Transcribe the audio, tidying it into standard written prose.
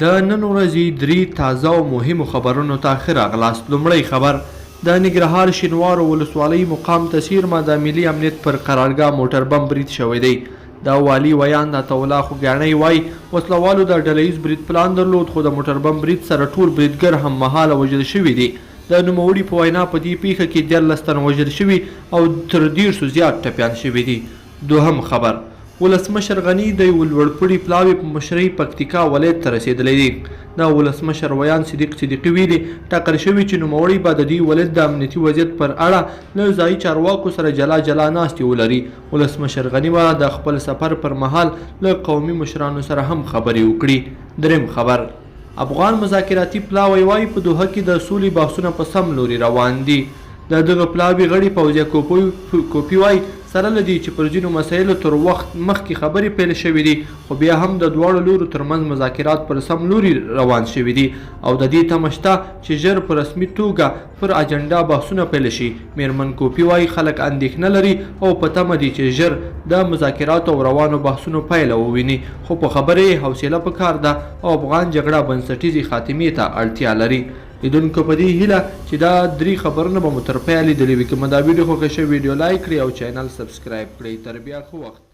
د نن ورځې درې تازه او مهمو خبرونو ته ښه راغلاست. لومړی خبر د ننګرهار شینوارو ولسوالۍ مقام ته څیرمه د ملي امنیت پر قرارګاه موټر بم برید شوی دی. د والي ویان عطا الله خوګیاڼی وایي وسلوالو د ډله ییز برید پلان درلود، خو د موټر بم برید سره ټول بریدګر هم مهاله وژل شوي دي. د نوموړي په وینا په دې پیښه کې 14 تن وژل شوي او تر 150 زیات ټپیان شوي دي. دوهم خبر ولسمشر غني د یو لوړپوړي پلاوي په مشرۍ پکتیکا ولایت ته رسېدلی دی. د ولسمشر ویان صدیق صدیقي ویلي ټاکل شوي چې نوموړی به د دې ولایت د امنیتي وضعیت پر اړه له ځایي چارواکو سره جلا ناستې ولري. ولسمشر غني به د خپل سفر پر مهال له قومي مشرانو سره هم خبرې وکړي. دریم خبر افغان مذاکراتي پلاوی وایي په دوحه کې د سولې بحثونه په سم لوري روان دي. د دغه پلاوي غړي فوزیه کوپی وایي سره له دې چې پر ځینو مسایلو تر وخت مخکې خبرې پیل شوې دي، خو بیا هم د دواړو لورو ترمنځ مذاکرات پر سم لوري روان شوي دي او د دې تمه شته چې ژر په رسمي توګه پر اجنډا بحثونه پیل شي. میرمن کوپی وایي خلک اندېښنه لري او په تمه دي چې ژر د مذاکراتو او روانو بحثونو پایله وویني، خو په خبره یې حوصله پکار ده او افغان جګړه بنسټیزې خاتمې ته اړتیا لري. لیدونکو په دې هیله چې دا درې خبرونه به مو تر پایه لیدلي وي. که مو دا ویډیو خوښه شوې ویډیو لایک کړئ او چینل سبسکرایب کړئ. تر بیا ښه وخت.